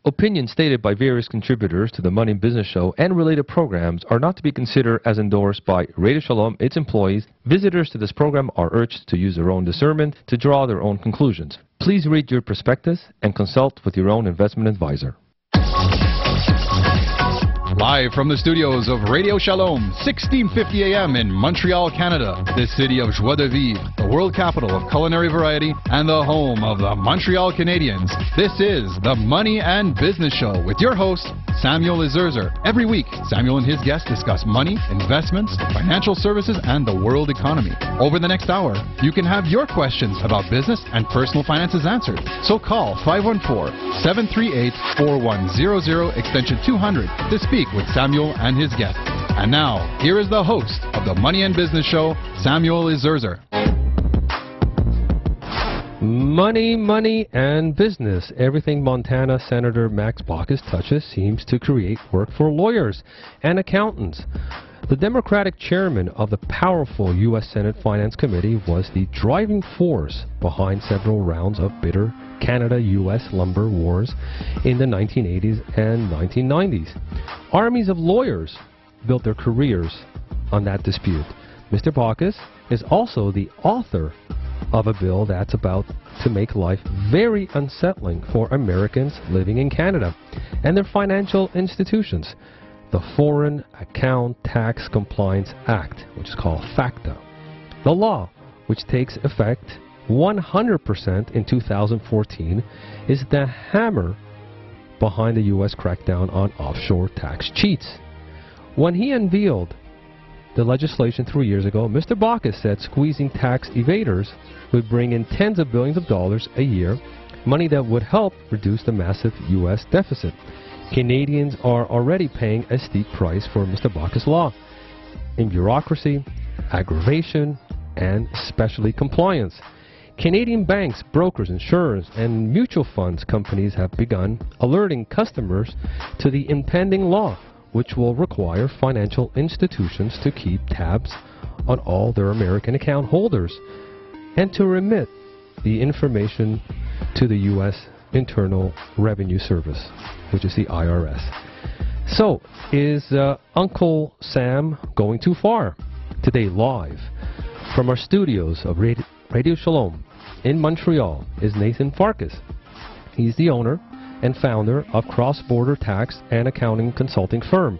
Opinions stated by various contributors to the Money and Business Show and related programs are not to be considered as endorsed by Radio Shalom, its employees. Visitors to this program are urged to use their own discernment to draw their own conclusions. Please read your prospectus and consult with your own investment advisor. Live from the studios of Radio Shalom, 1650 AM in Montreal, Canada, the city of Joie de Vivre, the world capital of culinary variety, and the home of the Montreal Canadiens. This is the Money and Business Show with your host, Samuel Izerzer. Every week, Samuel and his guests discuss money, investments, financial services, and the world economy. Over the next hour, you can have your questions about business and personal finances answered. So call 514-738-4100, extension 200, to speak with Samuel and his guests. And now, here is the host of the Money and Business Show, Samuel Izerzer. Money, money, and business. Everything Montana Senator Max Baucus touches seems to create work for lawyers and accountants. The Democratic chairman of the powerful U.S. Senate Finance Committee was the driving force behind several rounds of bitter Canada-U.S. lumber wars in the 1980s and 1990s. Armies of lawyers built their careers on that dispute. Mr. Baucus is also the author of a bill that's about to make life very unsettling for Americans living in Canada and their financial institutions, the Foreign Account Tax Compliance Act, which is called FACTA. The law, which takes effect 100% in 2014, is the hammer behind the U.S. crackdown on offshore tax cheats. When he unveiled the legislation 3 years ago, Mr. Baucus said squeezing tax evaders would bring in tens of billions of dollars a year, money that would help reduce the massive U.S. deficit. Canadians are already paying a steep price for Mr. Baucus' law in bureaucracy, aggravation, and especially compliance. Canadian banks, brokers, insurers, and mutual funds companies have begun alerting customers to the impending law, which will require financial institutions to keep tabs on all their American account holders and to remit the information to the U.S. Internal Revenue Service, which is the IRS. So, is Uncle Sam going too far? Today, live from our studios of Radio Shalom in Montreal is Nathan Farkas. He's the owner and founder of Cross Border Tax and Accounting Consulting Firm.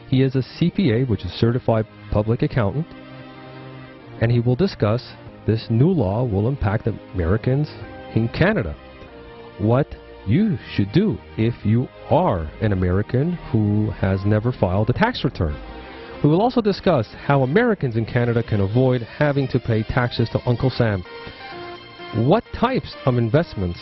He is a CPA, which is Certified Public Accountant, and he will discuss this new law will impact Americans in Canada. What you should do if you are an American who has never filed a tax return. We will also discuss how Americans in Canada can avoid having to pay taxes to Uncle Sam. What types of investments,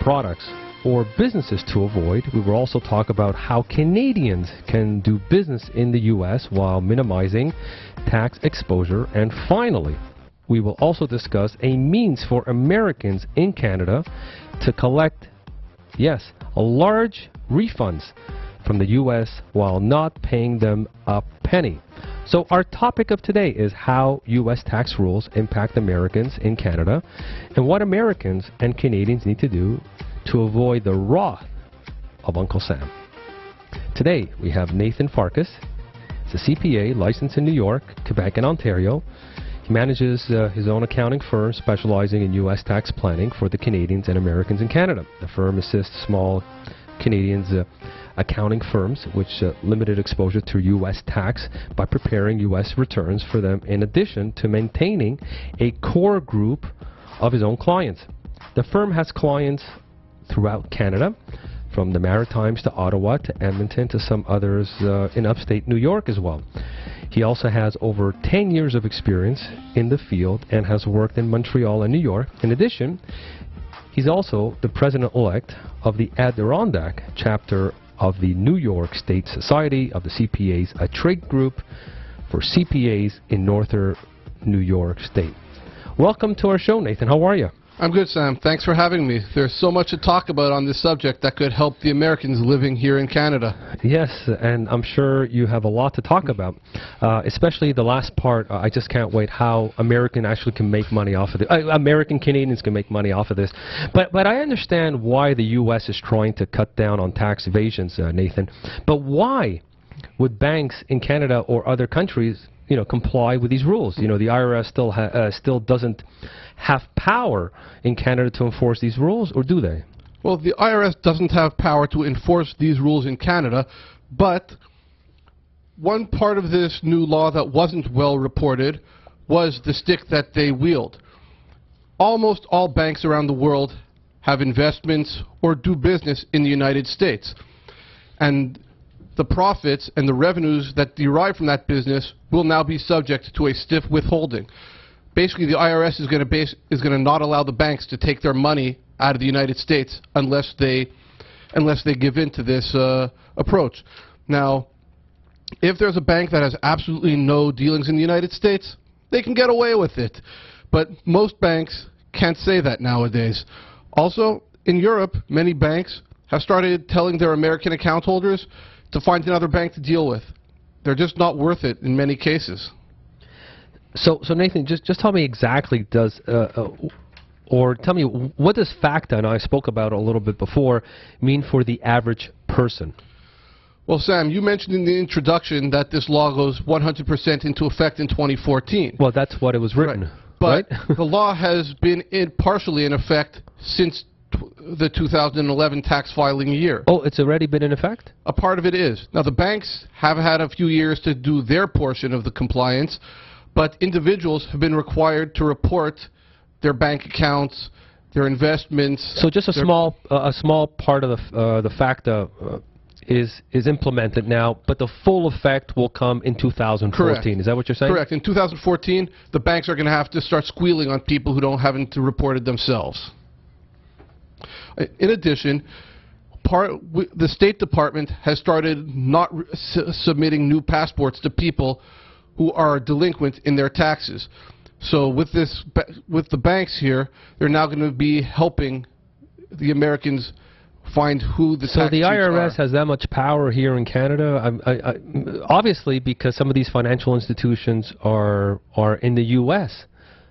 products, or businesses to avoid. We will also talk about how Canadians can do business in the U.S. while minimizing tax exposure. And finally, we will also discuss a means for Americans in Canada to collect, yes, large refunds from the U.S. while not paying them a penny. So our topic of today is how U.S. tax rules impact Americans in Canada and what Americans and Canadians need to do to avoid the wrath of Uncle Sam. Today we have Nathan Farkas. He's a CPA licensed in New York, Quebec, and Ontario. He manages his own accounting firm specializing in U.S. tax planning for the Canadians and Americans in Canada. The firm assists small Canadians accounting firms which limited exposure to U.S. tax by preparing U.S. returns for them, in addition to maintaining a core group of his own clients. The firm has clients throughout Canada, from the Maritimes to Ottawa to Edmonton to some others in upstate New York as well. He also has over 10 years of experience in the field and has worked in Montreal and New York. In addition, he's also the president-elect of the Adirondack chapter of the New York State Society of the CPAs, a trade group for CPAs in northern New York State. Welcome to our show, Nathan. How are you? I'm good, Sam. Thanks for having me. There's so much to talk about on this subject that could help the Americans living here in Canada. Yes, and I'm sure you have a lot to talk about, especially the last part. I just can't wait how American actually can make money off of it. American Canadians can make money off of this. But I understand why the U.S. is trying to cut down on tax evasions, Nathan. But why would banks in Canada or other countries, comply with these rules? The IRS still doesn't have power in Canada to enforce these rules, or do they? Well, the IRS doesn't have power to enforce these rules in Canada, but one part of this new law that wasn't well reported was the stick that they wield. Almost all banks around the world have investments or do business in the United States. And the profits and the revenues that derive from that business will now be subject to a stiff withholding. Basically, the IRS is going to not allow the banks to take their money out of the United States unless they give in to this approach. Now, if there's a bank that has absolutely no dealings in the United States, they can get away with it. But most banks can't say that nowadays. Also, in Europe, many banks have started telling their American account holders to find another bank to deal with. They're just not worth it in many cases. So Nathan, just tell me exactly or tell me, what does FACTA, and I spoke about it a little bit before, mean for the average person? Well, Sam, you mentioned in the introduction that this law goes 100% into effect in 2014. Well, that's what it was written. Right. But right? the law has been partially in effect since the 2011 tax filing year. Oh, it's already been in effect? A part of it is. Now, the banks have had a few years to do their portion of the compliance, but individuals have been required to report their bank accounts, their investments. So just a small part of the FACTA is implemented now, but the full effect will come in 2014. Correct. Is that what you're saying? Correct. In 2014, the banks are going to have to start squealing on people who haven't reported themselves. In addition, the State Department has started not submitting new passports to people who are delinquent in their taxes. So with the banks here, they're now going to be helping the Americans find who the tax cheats are. So the IRS has that much power here in Canada? Obviously, because some of these financial institutions are in the U.S.,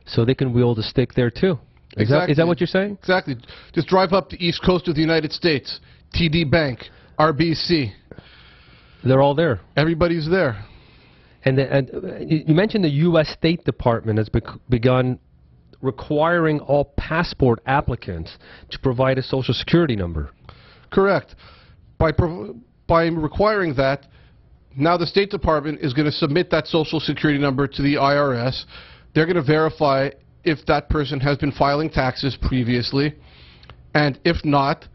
so they can wield a stick there too. Is that what you're saying? Exactly. Just drive up the east coast of the United States. TD Bank, RBC. They're all there. Everybody's there. And you mentioned the U.S. State Department has begun requiring all passport applicants to provide a Social Security number. Correct. By requiring that, now the State Department is going to submit that Social Security number to the IRS. They're going to verify if that person has been filing taxes previously, and if not,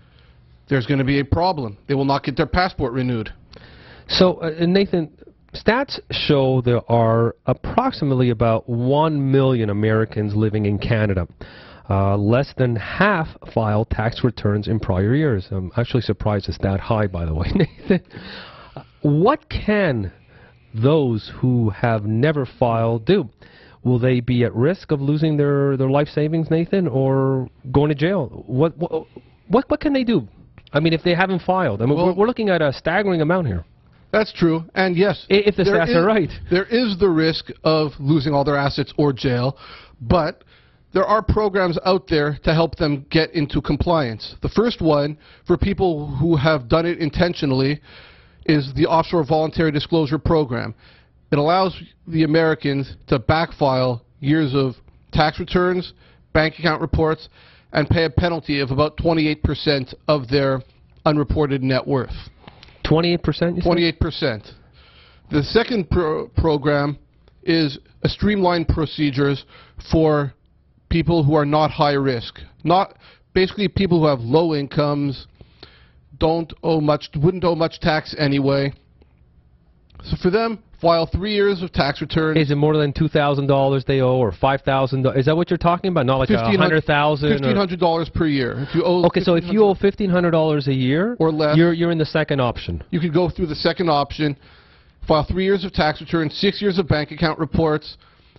there's going to be a problem. They will not get their passport renewed. So, Nathan, stats show there are approximately about 1 million Americans living in Canada. Less than half filed tax returns in prior years. I'm actually surprised it's that high, by the way, Nathan. What can those who have never filed do? Will they be at risk of losing their life savings, Nathan, or going to jail? What can they do? I mean, if they haven't filed. I mean, we're looking at a staggering amount here. That's true, and yes, if the stats are right, there is the risk of losing all their assets or jail, but there are programs out there to help them get into compliance. The first one, for people who have done it intentionally, is the Offshore Voluntary Disclosure Program. It allows the Americans to backfile years of tax returns, bank account reports, and pay a penalty of about 28% of their unreported net worth. 28%? 28%. The second program is a streamlined procedures for people who are not high risk. Basically people who have low incomes, wouldn't owe much tax anyway. So for them, file 3 years of tax returns. Is it more than $2,000 they owe, or $5,000? Is that what you're talking about? Not like $100,000? $1,500 per year. If you owe okay, so if you owe $1,500 a year or less, you're in the second option. You could go through the second option, file 3 years of tax returns, 6 years of bank account reports,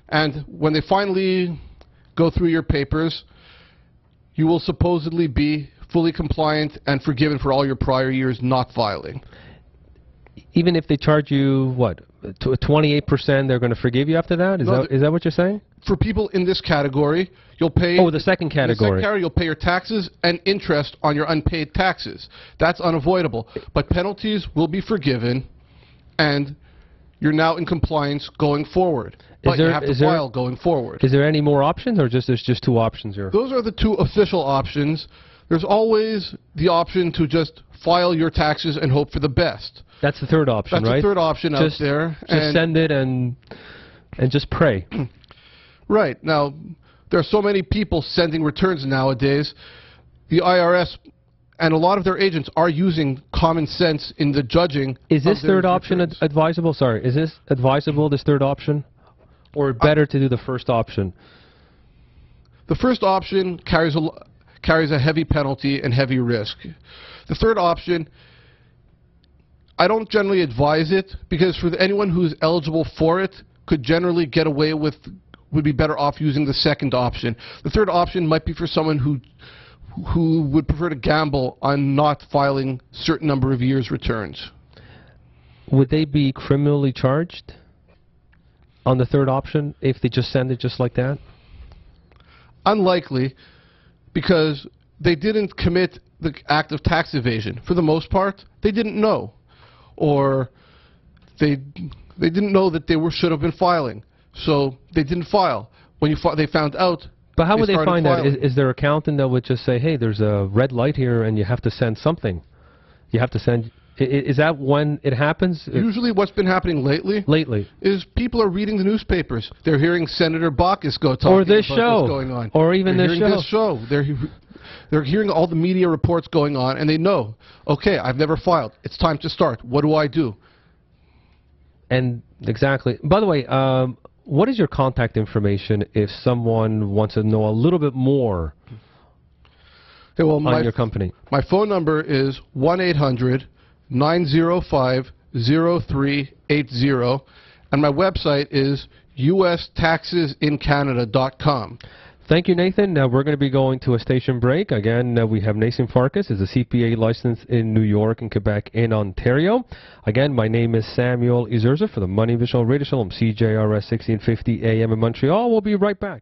and when they finally go through your papers, you will supposedly be fully compliant and forgiven for all your prior years not filing. Even if they charge you, what, 28%, they're going to forgive you after that? Is that what you're saying? For people in this category, you'll pay... Oh, the second category. In the second category, you'll pay your taxes and interest on your unpaid taxes. That's unavoidable. But penalties will be forgiven, and you're now in compliance going forward. But you have to file going forward. Is there any more options, or there's just two options here? Those are the two official options. There's always the option to just file your taxes and hope for the best. That's the third option, right? That's the third option out there. Just send it and just pray. Right. Now, there are so many people sending returns nowadays. The IRS and a lot of their agents are using common sense in the judging. Is this third option advisable? Sorry, is this advisable, this third option? Or better to do the first option? The first option carries a heavy penalty and heavy risk. The third option, I don't generally advise it, because for anyone who's eligible for it could generally get away with, would be better off using the second option. The third option might be for someone who would prefer to gamble on not filing certain number of years returns. Would they be criminally charged on the third option if they just send it just like that? Unlikely, because they didn't commit the act of tax evasion. For the most part, they didn't know, or they didn't know that they should have been filing, so they didn't file. When they found out. But how would they find out? Is their accountant that would just say, "Hey, there's a red light here, and you have to send something"? You have to send. Is that when it happens? Usually what's been happening lately is people are reading the newspapers. They're hearing Senator Baucus talking or this about show, what's going on. Or even this show. They're hearing all the media reports going on, and they know, okay, I've never filed. It's time to start. What do I do? And exactly. By the way, what is your contact information if someone wants to know a little bit more on your company? My phone number is 1-800-905-0380, and my website is ustaxesincanada.com. Thank you, Nathan. We're going to be going to a station break. Again, we have Nathan Farkas, is a CPA licensed in New York and Quebec and Ontario. Again, my name is Samuel Izerza for the Money Visual Radio Show on CJRS 1650 AM in Montreal. We'll be right back.